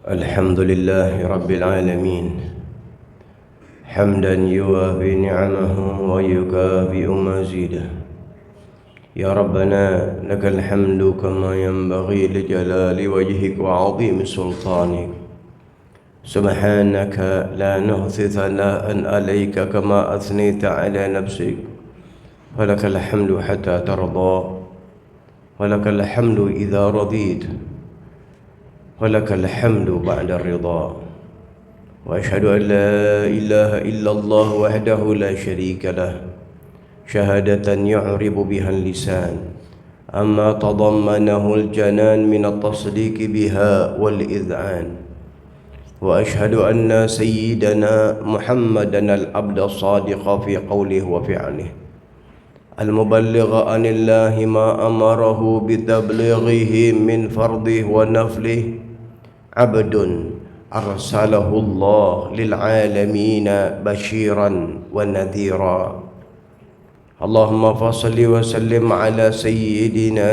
الحمد لله رب العالمين حمدا يوافي نعمه ويكافئ مزيده. يا ربنا لك الحمد كما ينبغي لجلال وجهك وعظيم سلطانك. سبحانك لا نحصي ثناء عليك كما أثنيت على نفسك. ولك الحمد حتى ترضى، ولك الحمد إذا رضيت، ولك الحمد بعد الرضا. وأشهد أن لا إله إلا الله وحده لا شريك له شهادة يعرب بها اللسان أما تضمنه الجنان من التصديق بها والإذعان. وأشهد أن سيدنا محمدا العبد الصادق في قوله وفعله المبلغ عن الله ما أمره بتبليغه من فرضه ونفله، عبد أرسله الله للعالمين بشيرا ونذيرا. اللهم فصل وسلم على سيدنا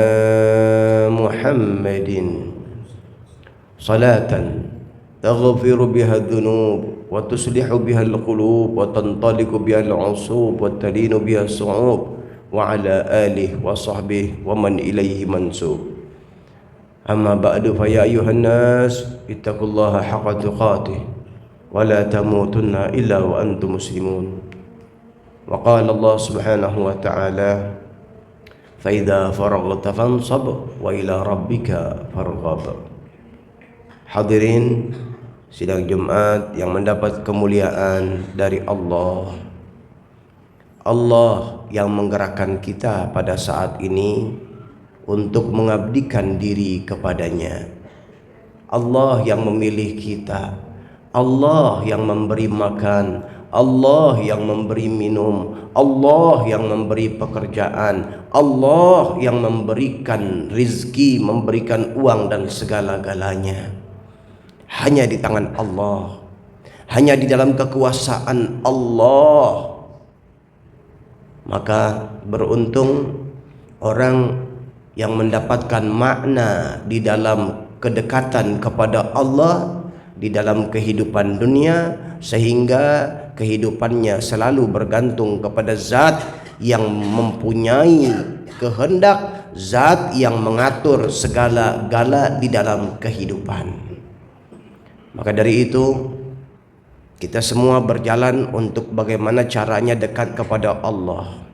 محمد صلاة تغفر بها الذنوب وتصلح بها القلوب وتنطلق بها العصوب وتلين بها الصعوب، وعلى آله وصحبه ومن إليه منسوب. أما بعد فيا أيها الناس اتقوا الله حق تقاته ولا تموتن إلا وأنتم مسلمون. وقال الله سبحانه وتعالى فإذا فرغت فانصب وإلى ربك فارغب. Hadirin sidang Jumat yang mendapat kemuliaan dari Allah. Allah yang menggerakkan kita pada saat ini untuk mengabdikan diri kepadanya. Allah yang memilih kita, Allah yang memberi makan, Allah yang memberi minum, Allah yang memberi pekerjaan, Allah yang memberikan rizki, memberikan uang dan segala-galanya. Hanya di tangan Allah, hanya di dalam kekuasaan Allah. Maka beruntung orang yang mendapatkan makna di dalam kedekatan kepada Allah di dalam kehidupan dunia, sehingga kehidupannya selalu bergantung kepada zat yang mempunyai kehendak, zat yang mengatur segala-gala di dalam kehidupan. Maka dari itu kita semua berjalan untuk bagaimana caranya dekat kepada Allah.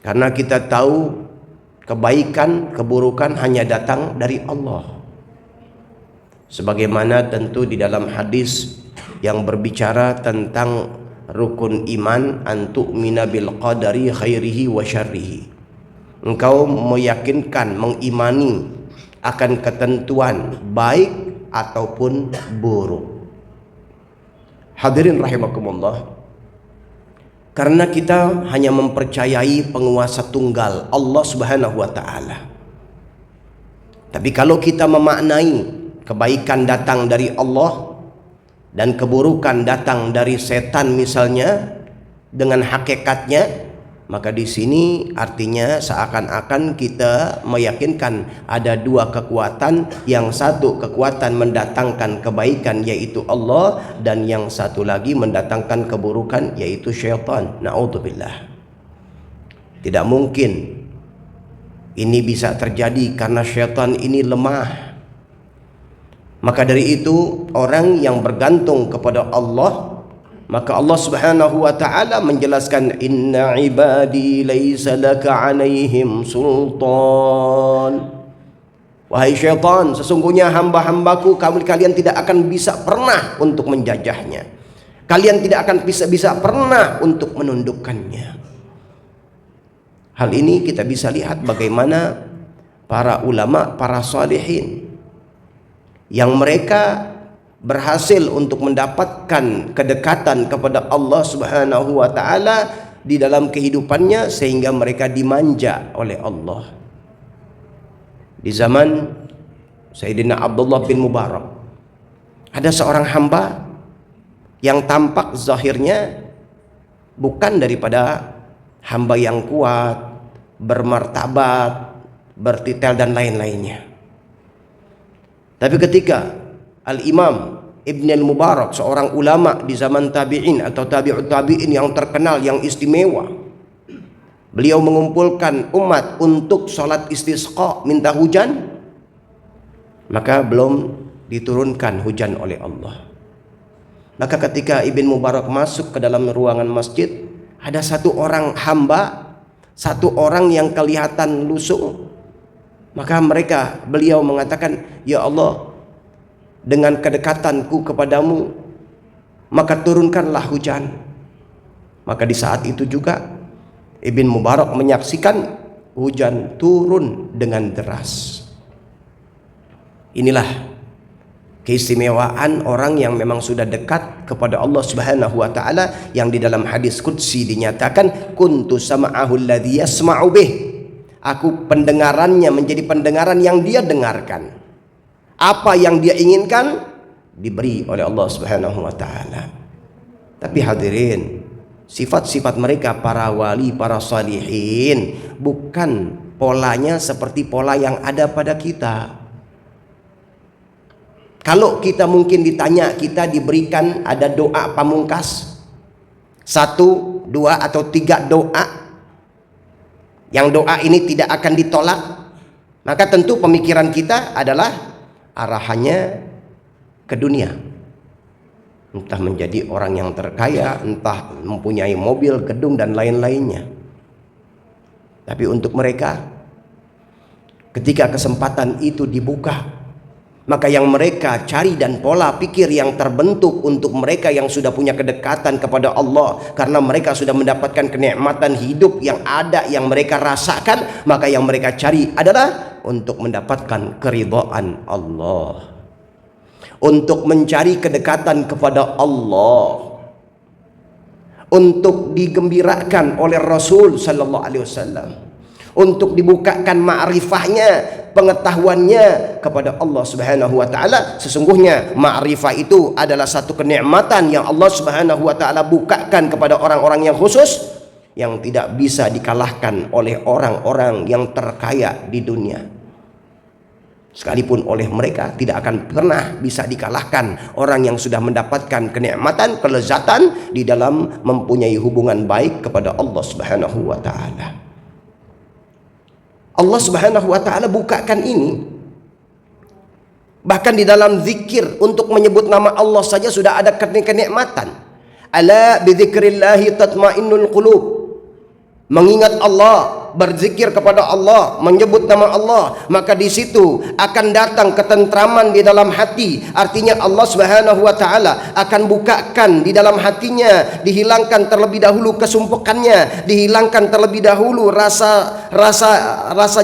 Karena kita tahu kebaikan, keburukan hanya datang dari Allah. Sebagaimana tentu di dalam hadis yang berbicara tentang rukun iman, antu'mina bil qadari khairihi wa syarrihi. Engkau meyakinkan, mengimani akan ketentuan baik ataupun buruk. Hadirin rahimakumullah, karena kita hanya mempercayai penguasa tunggal Allah Subhanahu wa taala. Tapi kalau kita memaknai kebaikan datang dari Allah dan keburukan datang dari setan misalnya dengan hakikatnya, maka di sini artinya seakan-akan kita meyakinkan ada dua kekuatan, yang satu kekuatan mendatangkan kebaikan yaitu Allah, dan yang satu lagi mendatangkan keburukan yaitu syaitan. Na'udzubillah. Tidak mungkin ini bisa terjadi karena syaitan ini lemah. Maka dari itu orang yang bergantung kepada Allah, maka Allah Subhanahu wa taala menjelaskan inna ibadi laisa laka alaihim sultan. Wahai syaitan, sesungguhnya hamba-hambaku kalian tidak akan bisa pernah untuk menjajahnya. Kalian tidak akan bisa pernah untuk menundukkannya. Hal ini kita bisa lihat bagaimana para ulama, para salihin yang mereka berhasil untuk mendapatkan kedekatan kepada Allah Subhanahu wa taala di dalam kehidupannya, sehingga mereka dimanja oleh Allah. Di zaman Sayyidina Abdullah bin Mubarak, ada seorang hamba yang tampak zahirnya bukan daripada hamba yang kuat, bermartabat, bertitel dan lain-lainnya. Tapi ketika Al-Imam Ibn al-Mubarak, seorang ulama di zaman tabi'in atau tabi'ut tabi'in yang terkenal, yang istimewa. Beliau mengumpulkan umat untuk sholat istisqa, minta hujan, maka belum diturunkan hujan oleh Allah. Maka ketika Ibn Mubarak masuk ke dalam ruangan masjid, ada satu orang hamba, satu orang yang kelihatan lusuh. Maka beliau mengatakan, ya Allah, dengan kedekatanku kepadamu, maka turunkanlah hujan. Maka di saat itu juga Ibn Mubarak menyaksikan hujan turun dengan deras. Inilah keistimewaan orang yang memang sudah dekat kepada Allah Subhanahu wa taala, yang di dalam hadis qudsi dinyatakan, kuntu sama'ahu alladhi yasma'u bih. Aku pendengarannya, menjadi pendengaran yang dia dengarkan. Apa yang dia inginkan diberi oleh Allah Subhanahu wa taala. Tapi hadirin, sifat-sifat mereka para wali, para salihin, bukan polanya seperti pola yang ada pada kita. Kalau kita mungkin ditanya, kita diberikan ada doa pamungkas, 1, 2 atau 3 doa, yang doa ini tidak akan ditolak, maka tentu pemikiran kita adalah arahannya ke dunia. Entah menjadi orang yang terkaya, entah mempunyai mobil, gedung, dan lain-lainnya. Tapi untuk mereka, ketika kesempatan itu dibuka, maka yang mereka cari dan pola pikir yang terbentuk untuk mereka yang sudah punya kedekatan kepada Allah, karena mereka sudah mendapatkan kenikmatan hidup yang ada, yang mereka rasakan, maka yang mereka cari adalah untuk mendapatkan keridhaan Allah, untuk mencari kedekatan kepada Allah, untuk digembirakan oleh Rasul sallallahu alaihi wasallam, untuk dibukakan ma'rifahnya, pengetahuannya kepada Allah Subhanahu wa taala. Sesungguhnya ma'rifah itu adalah satu kenikmatan yang Allah Subhanahu wa taala bukakan kepada orang-orang yang khusus, yang tidak bisa dikalahkan oleh orang-orang yang terkaya di dunia. Sekalipun oleh mereka tidak akan pernah bisa dikalahkan orang yang sudah mendapatkan kenikmatan, kelezatan di dalam mempunyai hubungan baik kepada Allah Subhanahu wa taala. Allah Subhanahu wa taala bukakan ini. Bahkan di dalam zikir untuk menyebut nama Allah saja sudah ada kenikmatan. Ala bidzikrillahi tatmainnul qulub. Mengingat Allah, berzikir kepada Allah, menyebut nama Allah, maka di situ akan datang ketentraman di dalam hati. Artinya Allah Subhanahu wa taala akan bukakan di dalam hatinya, dihilangkan terlebih dahulu kesumpekannya, dihilangkan terlebih dahulu rasa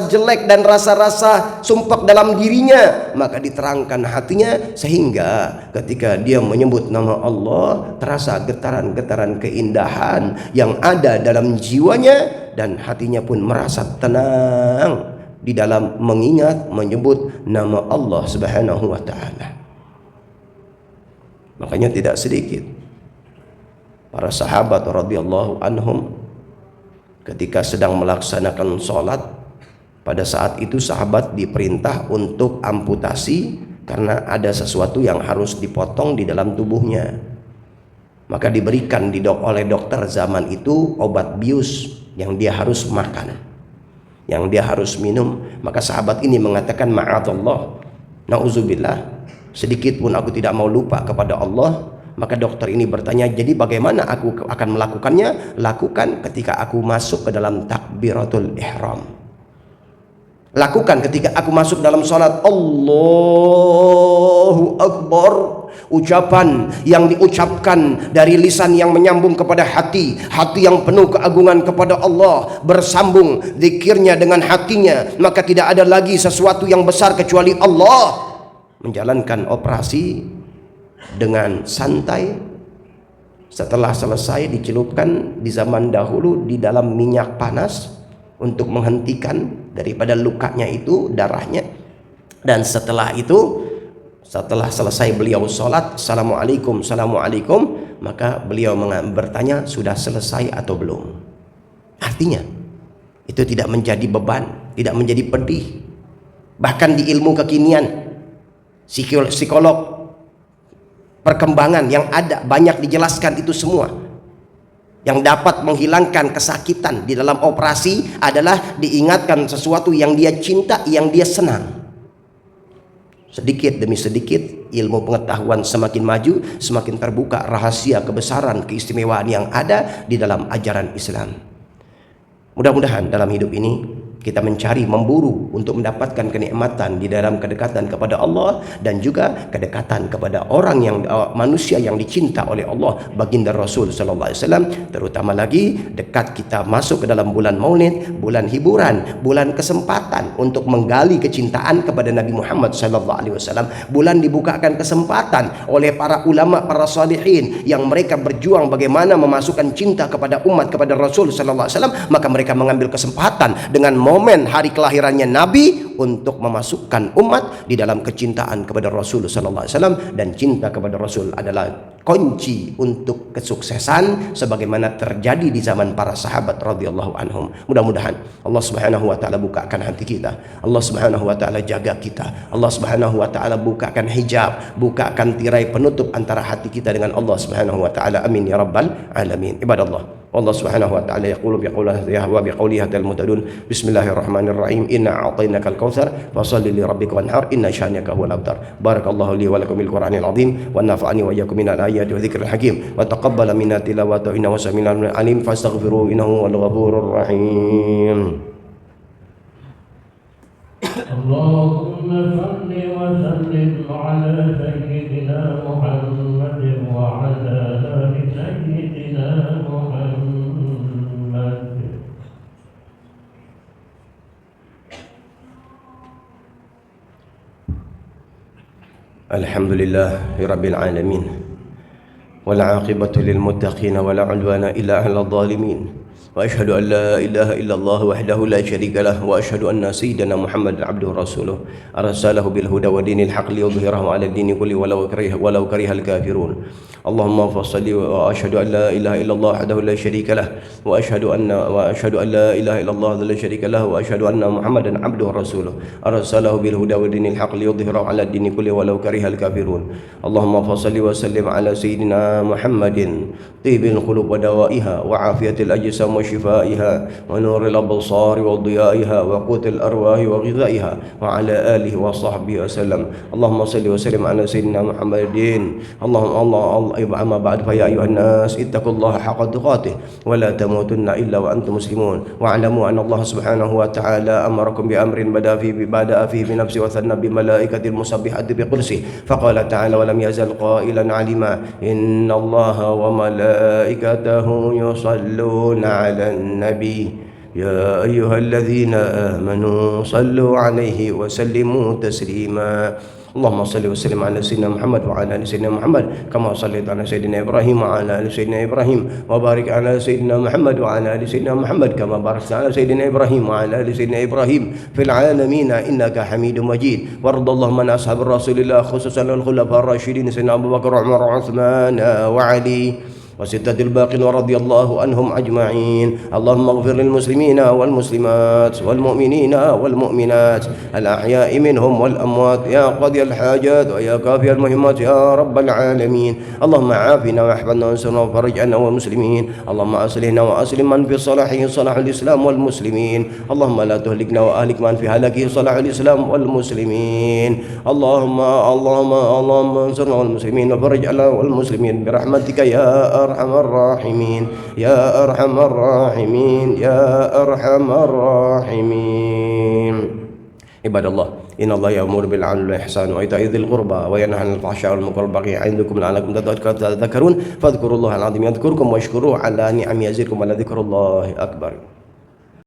jelek dan rasa sumpek dalam dirinya, maka diterangkan hatinya, sehingga ketika dia menyebut nama Allah terasa getaran-getaran keindahan yang ada dalam jiwanya, dan hatinya pun merasa tenang di dalam mengingat, menyebut nama Allah Subhanahu wa taala. Makanya tidak sedikit para sahabat radhiyallahu anhum ketika sedang melaksanakan sholat, pada saat itu sahabat diperintah untuk amputasi karena ada sesuatu yang harus dipotong di dalam tubuhnya. Maka diberikan oleh dokter zaman itu obat bius yang dia harus makan, yang dia harus minum. Maka sahabat ini mengatakan, ma'adallah, na'udzubillah, sedikit pun aku tidak mau lupa kepada Allah. Maka dokter ini bertanya, jadi bagaimana aku akan melakukannya? Lakukan ketika aku masuk ke dalam takbiratul ihram. Lakukan ketika aku masuk dalam sholat. Allahu Akbar. Ucapan yang diucapkan dari lisan yang menyambung kepada hati, hati yang penuh keagungan kepada Allah, bersambung zikirnya dengan hatinya, maka tidak ada lagi sesuatu yang besar kecuali Allah. Menjalankan operasi dengan santai. Setelah selesai dicelupkan di zaman dahulu di dalam minyak panas untuk menghentikan daripada lukanya itu, darahnya. Dan setelah itu, setelah selesai beliau sholat, assalamualaikum, assalamualaikum, maka beliau bertanya, sudah selesai atau belum? Artinya itu tidak menjadi beban, tidak menjadi pedih. Bahkan di ilmu kekinian, psikolog perkembangan yang ada banyak dijelaskan itu semua. Yang dapat menghilangkan kesakitan di dalam operasi adalah diingatkan sesuatu yang dia cinta, yang dia senang. Sedikit demi sedikit ilmu pengetahuan semakin maju, semakin terbuka rahasia kebesaran keistimewaan yang ada di dalam ajaran Islam. Mudah-mudahan dalam hidup ini kita mencari, memburu untuk mendapatkan kenikmatan di dalam kedekatan kepada Allah dan juga kedekatan kepada orang yang manusia yang dicinta oleh Allah, baginda Rasul sallallahu alaihi wasallam. Terutama lagi dekat kita masuk ke dalam bulan Maulid, bulan hiburan, bulan kesempatan untuk menggali kecintaan kepada Nabi Muhammad sallallahu alaihi wasallam. Bulan dibukakan kesempatan oleh para ulama, para salihin yang mereka berjuang bagaimana memasukkan cinta kepada umat kepada Rasul sallallahu alaihi wasallam, maka mereka mengambil kesempatan dengan momen hari kelahirannya Nabi untuk memasukkan umat di dalam kecintaan kepada Rasul sallallahu alaihi wasallam. Dan cinta kepada Rasul adalah kunci untuk kesuksesan sebagaimana terjadi di zaman para sahabat radhiyallahu anhum. Mudah-mudahan Allah Subhanahu wa taala bukakan hati kita. Allah Subhanahu wa taala jaga kita. Allah Subhanahu wa taala bukakan hijab, bukakan tirai penutup antara hati kita dengan Allah Subhanahu wa taala. Amin ya rabbal alamin. Ibadallah. Allah Subhanahu wa taala yaqulu biqaulihi wa biqaulihi hadal mutadun. Bismillahirrahmanirrahim. Inna a'tainakal kautsar fashalli li rabbika wanhar inna syani'aka huwal abtar. Barakallahu li wa lakum bil Qur'anil azim wa nafa'ani wa iyyakum minal ayati wa dzikril hakim wa taqabbala minna tilawatahu innahu samiul alim fastaghfiruhu innahu wal ghafurur rahim. Allahumma salli wa sallim ala sayyidina Muhammadin wa ala ali sayyidina Muhammad. Alhamdulillah rabbil alamin wal 'aqibatu lil muttaqin wa la 'udwana illa 'alal zalimin. وأشهد أن لا إله إلا الله وحده لا شريك له وأشهد أن سيدنا محمد عبده ورسوله أرسله بالهدى ودين الحق ليظهره على الدين كله ولو كره الكافرون. اللهم فصل وأشهد أن لا إله إلا الله وحده لا شريك له وأشهد أن لا إله إلا الله لا شريك له وأشهد أن محمدا عبده ورسوله أرسله بالهدى ودين الحق ليظهره على الدين كله ولو كره الكافرون. اللهم فصل وسلم على سيدنا محمد طيب القلوب ودوائها وعافية الأجسام وشفائها ونور الأبصار وضيائها وقوت الأرواح وغذائها وعلى آله وصحبه وسلم. اللهم صل وسلم على سيدنا محمد. اللهم أما بعد فيا أيها الناس اتقوا الله حق تقاته ولا تموتن إلا وأنتم مسلمون واعلموا أن الله سبحانه وتعالى أمركم بأمر بدأ فيه بنفسه وثنى بملائكة المسبحة بقدسه فقال تعالى ولم يزل قائلا علما إن الله وملائكته يصلون على النبي يا أيها الذين آمنوا صلوا عليه وسلموا تسليما. اللهم صل وسلم على سيدنا محمد وعلى ال سيدنا محمد كما صليت على سيدنا ابراهيم وعلى ال سيدنا ابراهيم وبارك على سيدنا محمد وعلى ال سيدنا محمد كما باركت على سيدنا ابراهيم وعلى ال سيدنا ابراهيم في العالمين انك حميد مجيد. وارض اللهم عن اصحاب رسول الله خصوصا الخلفاء الراشدين سيدنا ابو بكر وعمر وعثمان وعلي وستة الباقين ورضي الله عنهم أجمعين. اللهم اغفر للمسلمين والمسلمات والمؤمنين والمؤمنات الأحياء منهم والأموات يا قاضي الحاجات ويا كافي المهمات يا رب العالمين. اللهم عافنا واحفظنا وانصرنا وفرج عنا والمسلمين. اللهم أصلحنا وأسلم من في صلاحه صلاح الإسلام والمسلمين. اللهم لا تهلكنا وأهلك من في هلاكه صلاح الإسلام والمسلمين. اللهم انصرنا والمسلمين وفرج عنا والمسلمين برحمتك يا أرحم الراحمين يا أرحم الراحمين يا أرحم الراحمين. عباد الله إن الله يأمر بالعدل والإحسان وإيتاء ذي القربى وينهى عن الفحشاء والمنكر والبغي يعظكم لعلكم تذكرون فاذكروا الله العظيم يذكركم واشكروه على نعمه يزدكم ولذكر الله أكبر.